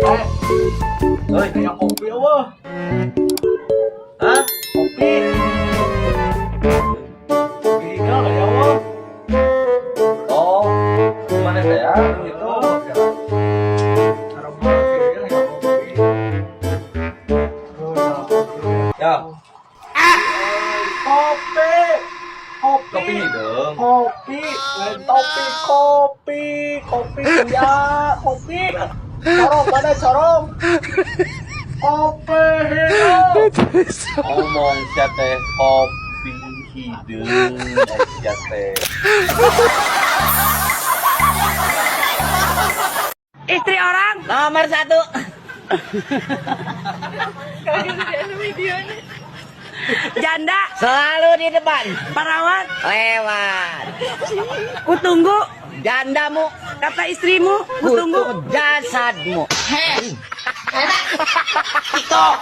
Kayak kopi apa? Hah? Kopi? Kopinya kayak apa? Oh, gimana saya? Gitu. Cara makan kayak kopi. Ya. Kopi. Kopi nih dong. Kopi. Topi kopi. Kopi ya. Kopi. Corong mana corong? Kopi hidung. Ngomong sia teh kopi hidung sia teh. Istri orang nomor 1. Janda selalu di depan. Perawat lewat. Kutunggu jandamu. Kata istrimu, kutunggu jasadmu. TikTok.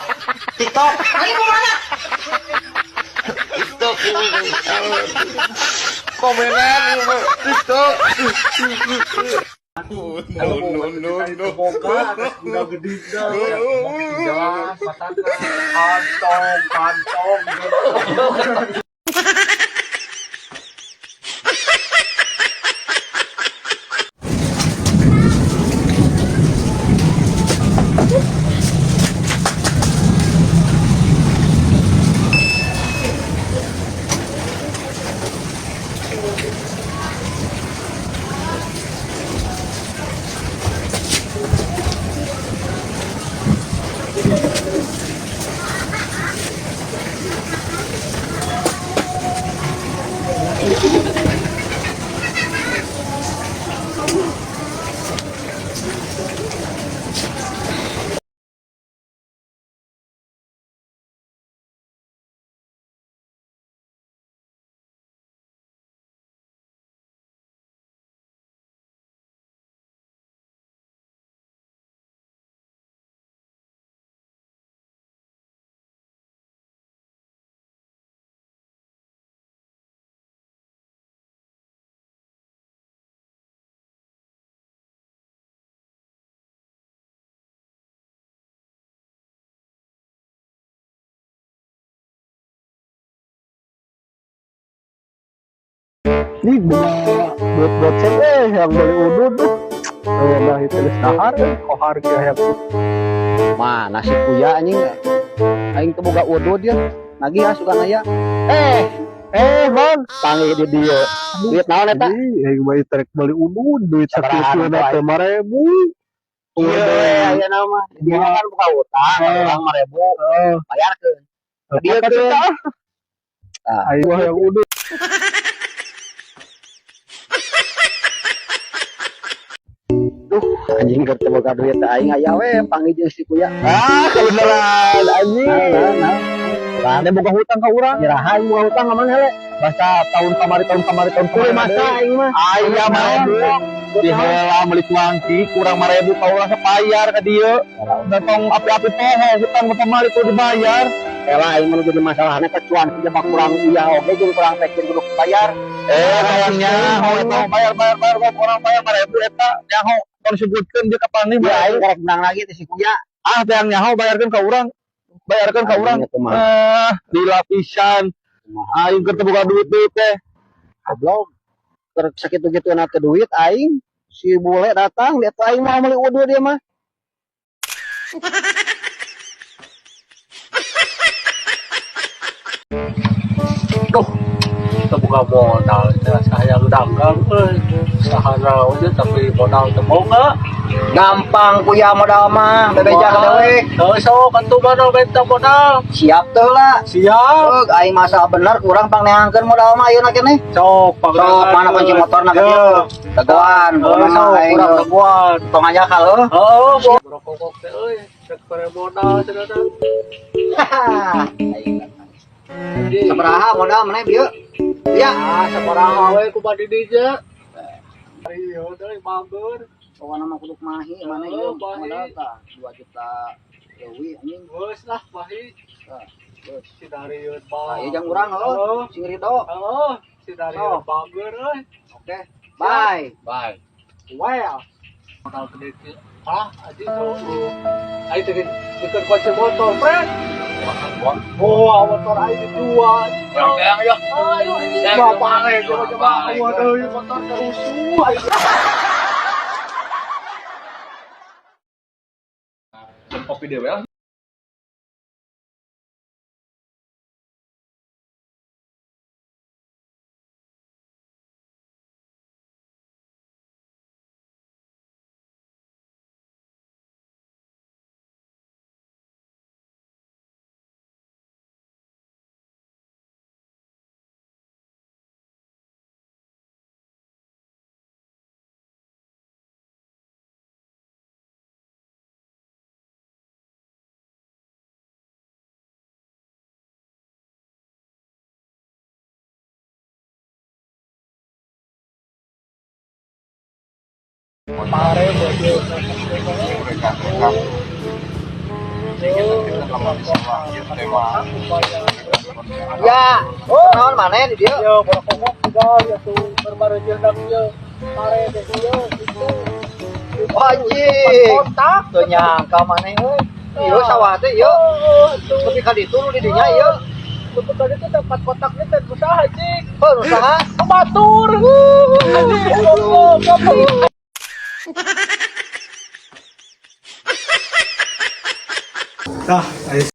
TikTok. Lagi mau mana? TikTok. Komenan TikTok. No. Boga atas kuda gede dah. Jelas matana. Kantong. Ini buat saya yang beli udud tuh. Nah itu dahar kohar kayak mah nasi kuya anjing aing teu boga udud ya lagi ya suka naya bang panggil di dia duit naon eta aing mah trek beli udud duit sakieu na 5.000 iya aya nama dia kan buka utang urang 5.000 bayarkeun dia keun aing mah yang udud. Anjing kerja boga duit aing aya we panggil jeung si kuya. Beneran anjing. Nah, boga hutang ka urang. Iraha aing boga hutang ka mana le? Basa tahun kamari tahun kuliah masa aing mah. Aya mah diheula meuli cuanki kurang 5.000 ka urang sapayar ka dieu. Datang api-api poho hutang bapak mari kudu dibayar. Ela aing mah jadi masalahna ka cuanki jebak kurang iya oge jeung kurang tekin kudu bayar. Kayaknya mau eta bayar orang bayar 5.000 eta nyaho kalau sebutkan dia kapan nih aing karek menang lagi di si kuya teh yang nyaho bayarkeun ka urang di lapisan aing keur teu boga duit teh goblok keur sakitu-kituna teh duit aing si bule datang lihat aing mau meuli udud dia mah Buka modal saya dagang sahara aja tapi modal tembok Gampang kuya modal mah bebeja dewe. sok atuh mana bentang modal Siap teu lah. siap Aing masa bener kurang pangneangkeun modal mah ayeuna keneh. sok Mana kunci motorna ka dieu? Teguan, aing kurang teguan tong aja kalau. Rokok teh euy cek pare modal cenah Sabaraha modal maneh bieu? Ya, sabaraha we ku badi dieu ayo deui mager pokona mah kudu mahi maneh ieu modal tah 2 juta leuwih anjing. geus lah bahi Geus si Darius mah ieu jang urang heuh sing Rido. si Darius mager euy Oke. Bye. well modal gede kieu. Aji tuh. Aing teh bikin kunci motor, friend. Oh, motor aing dijual. Yang ya. Ayo anjing, bapak coba waduh motor terusuh. Kopi dewe lah. Ya, naon maneh di dieu? Yo, bola kongok tinggal ya tuh berbaru jendak yo. Pare deh yo itu. Anjing. Kontak Teu nyangka maneh euy. Ieu sawah teh ieu. Tapi ka ditu nu di dinya ieu. Untuk tadi tuh tempat kotaknya teh usaha cik. Heuh usaha. Batur. Anjing. Tah, aya